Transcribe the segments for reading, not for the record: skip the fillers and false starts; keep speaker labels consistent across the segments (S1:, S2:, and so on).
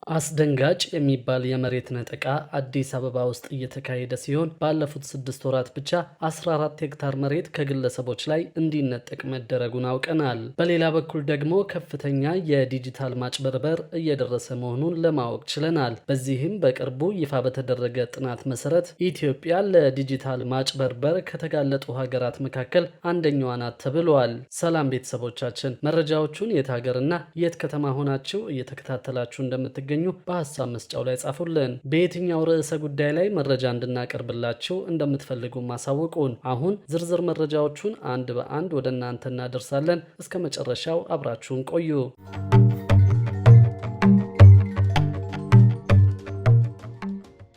S1: አስደንጋጭ የሚባል የመሬት ነጠቃ አዲስ አበባ ውስጥ እየተካሄደ ሲሆን ባለፉት 6 ወራት ብቻ 14 ሄክታር መሬት ከግለሰቦች ላይ እንዲነጠቅ መደረጉን አውቀናል። በሌላ በኩል ደግሞ ከፍተኛ የዲጂታል ማጭበርበር እየደረሰ መሆኑን ለማወቅ ችለናል። በዚህም በቅርቡ ይፋ በተደረገ ጥናት መሰረት ኢትዮጵያ ለዲጂታል ማጭበርበር ከተጋለጡ ሀገራት መካከል አንደኛዋ ናት ተብሏል። ሰላም ቤተሰቦቻችን፣ መረጃዎቹን የት ሀገርና የት ከተማ ሆናችሁ እየተከታተላችሁ እንደምትገኙ በሀሳብ መስጫው ላይ ጻፉልን። በየትኛው ርዕሰ ጉዳይ ላይ መረጃ እንድናቀርብላችሁ እንደምትፈልጉ ማሳውቁን። አሁን ዝርዝር መረጃዎቹን አንድ በአንድ ወደ እናንተ እናደርሳለን። እስከ መጨረሻው አብራችሁን ቆዩ።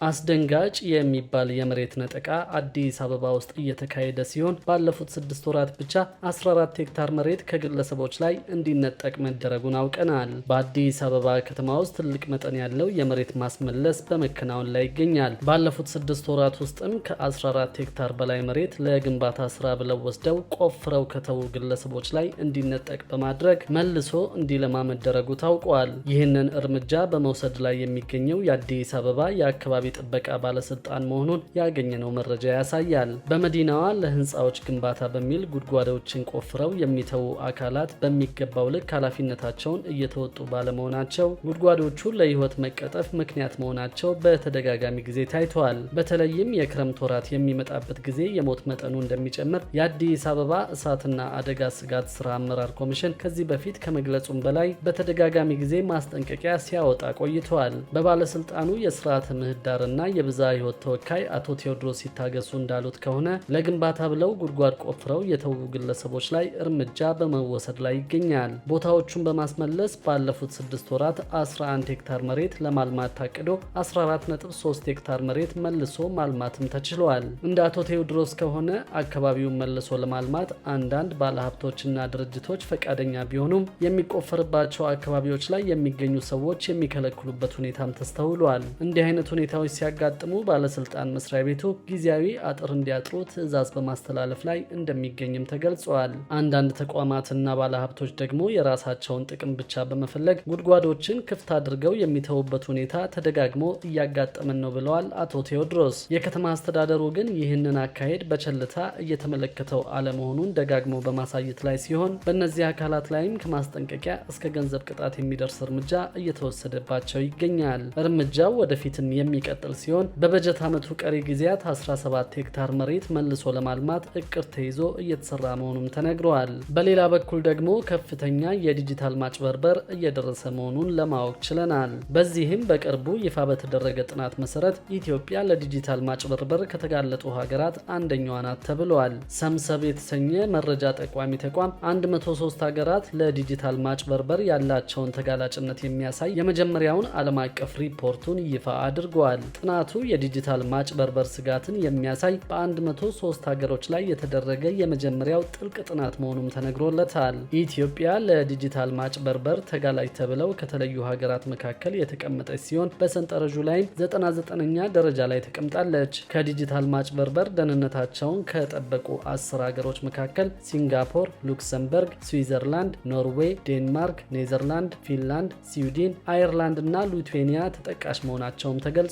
S1: አስደንጋጭ የሚባል የመሬት ነጠቃ አዲስ አበባ ውስጥ እየተካሄደ ሲሆን ባለፉት 6 ወራት ብቻ 14 ሄክታር መሬት ከግለሰቦች ላይ እንዲነጠቅ መደረጉን አውቀናል። በአዲስ አበባ ከተማ ውስጥ ትልቅ መጠን ያለው የመሬት ማስመለስ በመከናወን ላይ ይገኛል። ባለፉት 6 ወራት ውስጥም ከ14 ሄክታር በላይ መሬት ለግንባታ ስራ ብለው ወስደው ቆፍረው ከተዉ ግለሰቦች ላይ እንዲነጠቅ በማድረግ መልሶ እንዲለማ መደረጉ ታውቋል። ይህንን እርምጃ በመውሰድ ላይ የሚገኘው የአዲስ አበባ የአካባቢ ጥበቃ ባለስልጣን መሆኑን ያገኘነው መረጃ ያሳያል። በመዲናዋ ለህንፃዎች ግንባታ በሚል ጉድጓዶችን ቆፍረው የሚተዉ አካላት በሚገባው ልክ ኃላፊነታቸውን እየተወጡ ባለመሆናቸው ጉድጓዶቹ ለህይወት መቀጠፍ ምክንያት መሆናቸው በተደጋጋሚ ጊዜ ታይተዋል። በተለይም የክረምት ወራት የሚመጣበት ጊዜ የሞት መጠኑ እንደሚጨምር የአዲስ አበባ እሳትና አደጋ ስጋት ስራ አመራር ኮሚሽን ከዚህ በፊት ከመግለጹም በላይ በተደጋጋሚ ጊዜ ማስጠንቀቂያ ሲያወጣ ቆይተዋል። በባለስልጣኑ የስርዓተ ምህዳር እና የብዝሃ ህይወት ተወካይ አቶ ቴዎድሮስ ሲታገሱ እንዳሉት ከሆነ ለግንባታ ብለው ጉድጓድ ቆፍረው የተዉ ግለሰቦች ላይ እርምጃ በመወሰድ ላይ ይገኛል። ቦታዎቹን በማስመለስ ባለፉት 6 ወራት 11 ሄክታር መሬት ለማልማት ታቅዶ 14.3 ሄክታር መሬት መልሶ ማልማትም ተችሏል። እንደ አቶ ቴዎድሮስ ከሆነ አካባቢውን መልሶ ለማልማት አንዳንድ ባለሀብቶችና ድርጅቶች ፈቃደኛ ቢሆኑም የሚቆፈርባቸው አካባቢዎች ላይ የሚገኙ ሰዎች የሚከለክሉበት ሁኔታም ተስተውሏል። እንዲህ አይነት ሁኔታዎች ሲያጋጥሙ ባለስልጣን መስሪያ ቤቱ ጊዜያዊ አጥር እንዲያጥሩ ትዕዛዝ በማስተላለፍ ላይ እንደሚገኝም ተገልጿል። አንዳንድ ተቋማትና ባለሀብቶች ደግሞ የራሳቸውን ጥቅም ብቻ በመፈለግ ጉድጓዶችን ክፍት አድርገው የሚተዉበት ሁኔታ ተደጋግሞ እያጋጠመን ነው ብለዋል አቶ ቴዎድሮስ። የከተማ አስተዳደሩ ግን ይህንን አካሄድ በቸልታ እየተመለከተው አለመሆኑን ደጋግሞ በማሳየት ላይ ሲሆን በእነዚህ አካላት ላይም ከማስጠንቀቂያ እስከ ገንዘብ ቅጣት የሚደርስ እርምጃ እየተወሰደባቸው ይገኛል። እርምጃው ወደፊትም የሚቀጥል ሲሆን በበጀት ዓመቱ ቀሪ ጊዜያት 17 ሄክታር መሬት መልሶ ለማልማት እቅድ ተይዞ እየተሰራ መሆኑም ተነግሯል። በሌላ በኩል ደግሞ ከፍተኛ የዲጂታል ማጭበርበር እየደረሰ መሆኑን ለማወቅ ችለናል። በዚህም በቅርቡ ይፋ በተደረገ ጥናት መሰረት ኢትዮጵያ ለዲጂታል ማጭበርበር ከተጋለጡ ሀገራት አንደኛዋ ናት ተብሏል። ሰምሰብ የተሰኘ መረጃ ጠቋሚ ተቋም 103 ሀገራት ለዲጂታል ማጭበርበር ያላቸውን ተጋላጭነት የሚያሳይ የመጀመሪያውን ዓለም አቀፍ ሪፖርቱን ይፋ አድርጓል። ጥናቱ የዲጂታል ማጭበርበር ስጋትን የሚያሳይ በ103 ሀገሮች ላይ የተደረገ የመጀመሪያው ጥልቅ ጥናት መሆኑም ተነግሮለታል። ኢትዮጵያ ለዲጂታል ማጭበርበር ተጋላጭ ተብለው ከተለዩ ሀገራት መካከል የተቀመጠች ሲሆን በሰንጠረዡ ላይም 99ኛ ደረጃ ላይ ተቀምጣለች። ከዲጂታል ማጭበርበር ደህንነታቸውን ከጠበቁ 10 ሀገሮች መካከል ሲንጋፖር፣ ሉክሰምበርግ፣ ስዊዘርላንድ፣ ኖርዌይ፣ ዴንማርክ፣ ኔዘርላንድ፣ ፊንላንድ፣ ስዊድን፣ አየርላንድ እና ሊቱዌኒያ ተጠቃሽ መሆናቸውም ተገልጿል።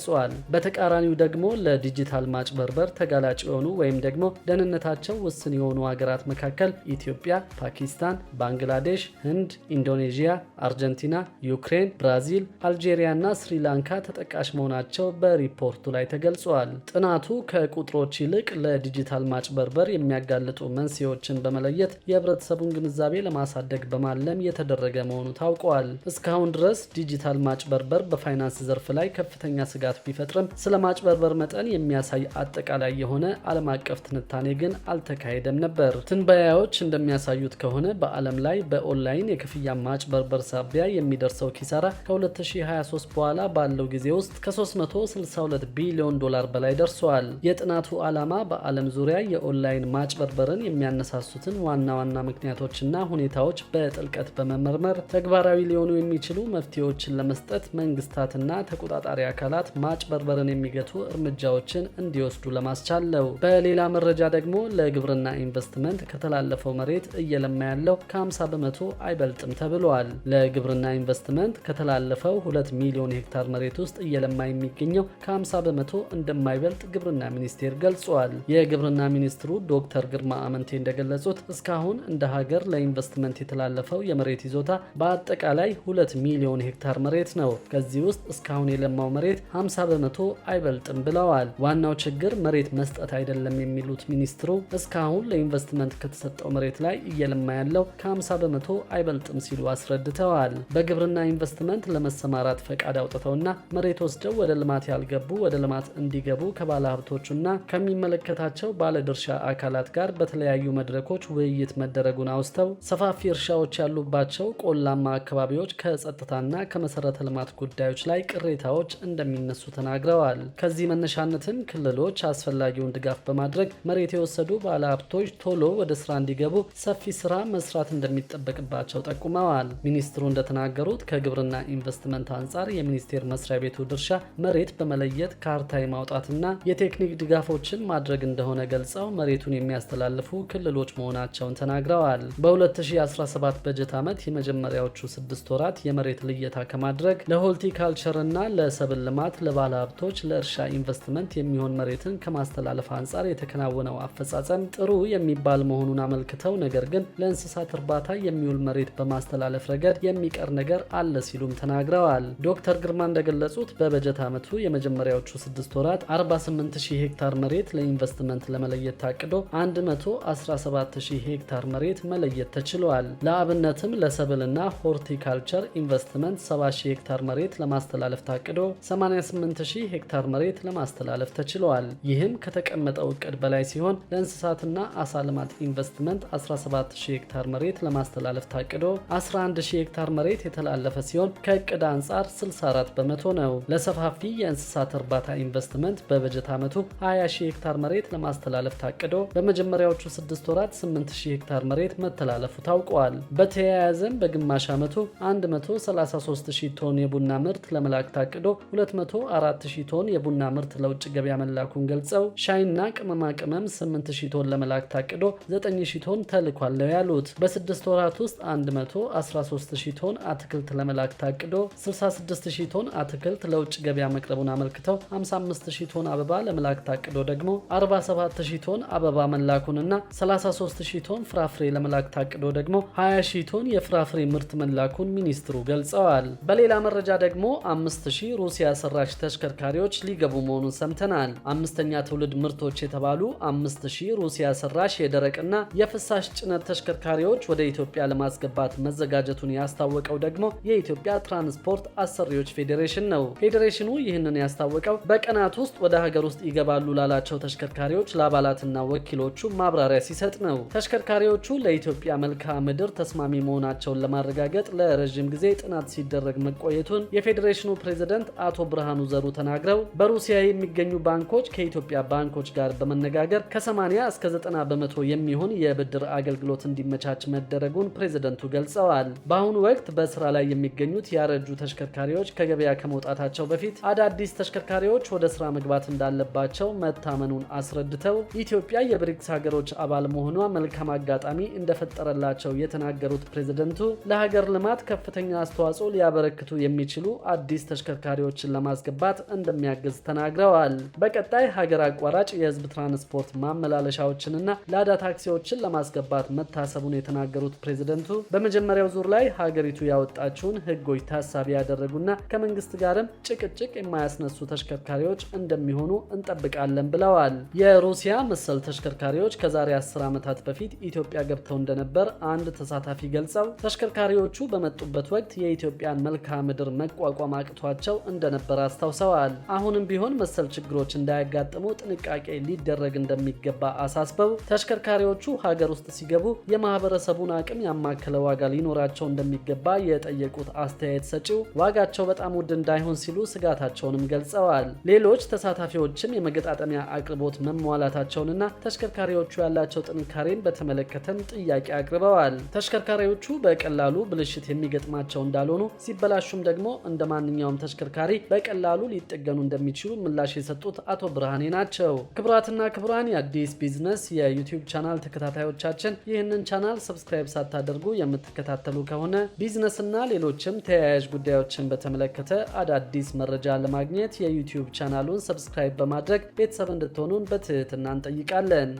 S1: በተቃራኒው ደግሞ ለዲጂታል ማጭበርበር ተጋላጭ የሆኑ ወይም ደግሞ ደህንነታቸው ውስን የሆኑ ሀገራት መካከል ኢትዮጵያ፣ ፓኪስታን፣ ባንግላዴሽ፣ ህንድ፣ ኢንዶኔዥያ፣ አርጀንቲና፣ ዩክሬን፣ ብራዚል፣ አልጄሪያ እና ስሪላንካ ተጠቃሽ መሆናቸው በሪፖርቱ ላይ ተገልጿል። ጥናቱ ከቁጥሮች ይልቅ ለዲጂታል ማጭበርበር የሚያጋልጡ መንስኤዎችን በመለየት የህብረተሰቡን ግንዛቤ ለማሳደግ በማለም የተደረገ መሆኑ ታውቋል። እስካሁን ድረስ ዲጂታል ማጭበርበር በፋይናንስ ዘርፍ ላይ ከፍተኛ ስጋት ቢፈጥርም ስለ ማጭበርበር መጠን የሚያሳይ አጠቃላይ የሆነ ዓለም አቀፍ ትንታኔ ግን አልተካሄደም ነበር። ትንበያዎች እንደሚያሳዩት ከሆነ በዓለም ላይ በኦንላይን የክፍያ ማጭበርበር ሳቢያ የሚደርሰው ኪሳራ ከ2023 በኋላ ባለው ጊዜ ውስጥ ከ362 ቢሊዮን ዶላር በላይ ደርሷል። የጥናቱ ዓላማ በዓለም ዙሪያ የኦንላይን ማጭበርበርን የሚያነሳሱትን ዋና ዋና ምክንያቶችና ሁኔታዎች በጥልቀት በመመርመር ተግባራዊ ሊሆኑ የሚችሉ መፍትሄዎችን ለመስጠት መንግስታትና ተቆጣጣሪ አካላት ማጭበርበርን የሚገቱ እርምጃዎችን እንዲወስዱ ለማስቻል ነው። በሌላ መረጃ ደግሞ ለግብርና ኢንቨስትመንት ከተላለፈው መሬት እየለማ ያለው ከ50 በመቶ አይበልጥም ተብሏል። ለግብርና ኢንቨስትመንት ከተላለፈው 2 ሚሊዮን ሄክታር መሬት ውስጥ እየለማ የሚገኘው ከ50 በመቶ እንደማይበልጥ ግብርና ሚኒስቴር ገልጿል። የግብርና ሚኒስትሩ ዶክተር ግርማ አመንቴ እንደገለጹት እስካሁን እንደ ሀገር ለኢንቨስትመንት የተላለፈው የመሬት ይዞታ በአጠቃላይ 2 ሚሊዮን ሄክታር መሬት ነው። ከዚህ ውስጥ እስካሁን የለማው መሬት 50 በመቶ አይበልጥም ብለዋል። ዋናው ችግር መሬት መስጠት አይደለም የሚሉት ሚኒስትሩ እስካሁን ለኢንቨስትመንት ከተሰጠው መሬት ላይ እየለማ ያለው ከ50 በመቶ አይበልጥም ሲሉ አስረድተዋል። በግብርና ኢንቨስትመንት ለመሰማራት ፈቃድ አውጥተውና መሬት ወስደው ወደ ልማት ያልገቡ ወደ ልማት እንዲገቡ ከባለ ሀብቶቹና ከሚመለከታቸው ባለድርሻ አካላት ጋር በተለያዩ መድረኮች ውይይት መደረጉን አውስተው ሰፋፊ እርሻዎች ያሉባቸው ቆላማ አካባቢዎች ከጸጥታና ከመሰረተ ልማት ጉዳዮች ላይ ቅሬታዎች እንደሚነሱ ተናግረዋል። ከዚህ መነሻነትም ክልሎች አስፈላጊውን ድጋፍ በማድረግ መሬት የወሰዱ ባለሀብቶች ቶሎ ወደ ስራ እንዲገቡ ሰፊ ስራ መስራት እንደሚጠበቅባቸው ጠቁመዋል። ሚኒስትሩ እንደተናገሩት ከግብርና ኢንቨስትመንት አንጻር የሚኒስቴር መስሪያ ቤቱ ድርሻ መሬት በመለየት ካርታ የማውጣትና የቴክኒክ ድጋፎችን ማድረግ እንደሆነ ገልጸው መሬቱን የሚያስተላልፉ ክልሎች መሆናቸውን ተናግረዋል። በ2017 በጀት ዓመት የመጀመሪያዎቹ 6 ወራት የመሬት ልየታ ከማድረግ ለሆልቲካልቸርና ለሰብል ልማት ለባለሀብቶች ለእርሻ ኢንቨስትመንት የሚሆን መሬትን ከማስተላለፍ አንጻር የተከናወነው አፈጻጸም ጥሩ የሚባል መሆኑን አመልክተው ነገር ግን ለእንስሳት እርባታ የሚውል መሬት በማስተላለፍ ረገድ የሚቀር ነገር አለ ሲሉም ተናግረዋል። ዶክተር ግርማ እንደገለጹት በበጀት ዓመቱ የመጀመሪያዎቹ 6 ወራት 48000 ሄክታር መሬት ለኢንቨስትመንት ለመለየት ታቅዶ 117000 ሄክታር መሬት መለየት ተችሏል። ለአብነትም ለሰብልና ሆርቲካልቸር ኢንቨስትመንት 70000 ሄክታር መሬት ለማስተላለፍ ታቅዶ 88000 ሄክታር መሬት ለማስተላለፍ ተችሏል። ይህም ከተቀመጠው እቅድ በላይ ሲሆን ለእንስሳትና አሳ ልማት ኢንቨስትመንት 17000 ሄክታር መሬት ለማስተላለፍ ታቅዶ 11000 ሄክታር መሬት የተላለፈ ሲሆን ከእቅድ አንጻር 64 በመቶ ነው። ለሰፋፊ የእንስሳት እርባታ ኢንቨስትመንት በበጀት ዓመቱ 20000 ሄክታር መሬት ለማስተላለፍ ታቅዶ በመጀመሪያዎቹ 6 ወራት 8000 ሄክታር መሬት መተላለፉ ታውቋል። በተያያዘም በግማሽ ዓመቱ 133000 ቶን የቡና ምርት ለመላክ ታቅዶ 204000 ቶን የቡና ምርት ለውጭ ገበያ መላኩን ገልጸው ሻይና ቅመማ ቅመም 8000 ቶን ለመላክ ታቅዶ 9000 ቶን ተልኳል ያሉት በ6 ወራት ውስጥ 113000 ቶን አትክልት ለመላክ ታቅዶ 66000 ቶን አትክልት ለውጭ ገበያ መቅረቡን አመልክተው 55000 ቶን አበባ ለመላክ ታቅዶ ደግሞ 47000 ቶን አበባ መላኩንና 33000 ቶን ፍራፍሬ ለመላክ ታቅዶ ደግሞ 20000 ቶን የፍራፍሬ ምርት መላኩን ሚኒስትሩ ገልጸዋል። በሌላ መረጃ ደግሞ 5000 ሩሲያ ሰራሽ ተሽከርካሪዎች ሊገቡ መሆኑን ሰምተናል። አምስተኛ ትውልድ ምርቶች የተባሉ 5000 ሩሲያ ሰራሽ የደረቅና የፍሳሽ ጭነት ተሽከርካሪዎች ወደ ኢትዮጵያ ለማስገባት መዘጋጀቱን ያስታወቀው ደግሞ የኢትዮጵያ ትራንስፖርት አሰሪዎች ፌዴሬሽን ነው። ፌዴሬሽኑ ይህንን ያስታወቀው በቀናት ውስጥ ወደ ሀገር ውስጥ ይገባሉ ላላቸው ተሽከርካሪዎች ለአባላትና ወኪሎቹ ማብራሪያ ሲሰጥ ነው። ተሽከርካሪዎቹ ለኢትዮጵያ መልክዓ ምድር ተስማሚ መሆናቸውን ለማረጋገጥ ለረዥም ጊዜ ጥናት ሲደረግ መቆየቱን የፌዴሬሽኑ ፕሬዝዳንት አቶ ብርሃኑ ዘሩ ተናግረው በሩሲያ የሚገኙ ባንኮች ከኢትዮጵያ ባንኮች ጋር በመነጋገር ከ80 እስከ 90 በመቶ የሚሆን የብድር አገልግሎት እንዲመቻች መደረጉን ፕሬዝዳንቱ ገልጸዋል። በአሁኑ ወቅት በስራ ላይ የሚገኙት ያረጁ ተሽከርካሪዎች ከገበያ ከመውጣታቸው በፊት አዳዲስ ተሽከርካሪዎች ወደ ስራ መግባት እንዳለባቸው መታመኑን አስረድተው ኢትዮጵያ የብሪክስ ሀገሮች አባል መሆኗ መልካም አጋጣሚ እንደፈጠረላቸው የተናገሩት ፕሬዝዳንቱ ለሀገር ልማት ከፍተኛ አስተዋጽኦ ሊያበረክቱ የሚችሉ አዲስ ተሽከርካሪዎችን ለማስገባት እንደሚያግዝ ተናግረዋል። በቀጣይ ሀገር አቋራጭ የህዝብ ትራንስፖርት ማመላለሻዎችንና ላዳ ታክሲዎችን ለማስገባት መታሰቡን የተናገሩት ፕሬዝዳንቱ በመጀመሪያው ዙር ላይ ሀገሪቱ ያወጣችውን ህጎች ታሳቢ ያደረጉና ከመንግስት ጋርም ጭቅጭቅ የማያስነሱ ተሽከርካሪዎች እንደሚሆኑ እንጠብቃለን ብለዋል። የሩሲያ መሰል ተሽከርካሪዎች ከዛሬ 10 ዓመታት በፊት ኢትዮጵያ ገብተው እንደነበር አንድ ተሳታፊ ገልጸው ተሽከርካሪዎቹ በመጡበት ወቅት የኢትዮጵያን መልክዓ ምድር መቋቋም አቅቷቸው እንደነበር አስታውሰዋል። አሁንም ቢሆን መሰል ችግሮች እንዳያጋጥሙ ጥንቃቄ ሊደረግ እንደሚገባ አሳስበው ተሽከርካሪዎቹ ሀገር ውስጥ ሲገቡ የማህበረሰቡን አቅም ያማከለ ዋጋ ሊኖራቸው እንደሚገባ የጠየቁት አስተያየት ሰጪው ዋጋቸው በጣም ውድ እንዳይሆን ሲሉ ስጋታቸውንም ገልጸዋል። ሌሎች ተሳታፊዎችም የመገጣጠሚያ አቅርቦት መሟላታቸውንና ተሽከርካሪዎቹ ያላቸው ጥንካሬን በተመለከተም ጥያቄ አቅርበዋል። ተሽከርካሪዎቹ በቀላሉ ብልሽት የሚገጥማቸው እንዳልሆኑ ሲበላሹም ደግሞ እንደ ማንኛውም ተሽከርካሪ በቀላሉ ሊጠገኑ እንደሚችሉ ምላሽ የሰጡት አቶ ብርሃኔ ናቸው። ክቡራትና ክቡራን የአዲስ ቢዝነስ የዩቲዩብ ቻናል ተከታታዮቻችን ይህንን ቻናል ሰብስክራይብ ሳታደርጉ የምትከታተሉ ከሆነ ቢዝነስና ሌሎችም ተያያዥ ጉዳዮችን በተመለከተ አዳዲስ መረጃ ለማግኘት የዩቲዩብ ቻናሉን ሰብስክራይብ በማድረግ ቤተሰብ እንድትሆኑን በትህትና እንጠይቃለን።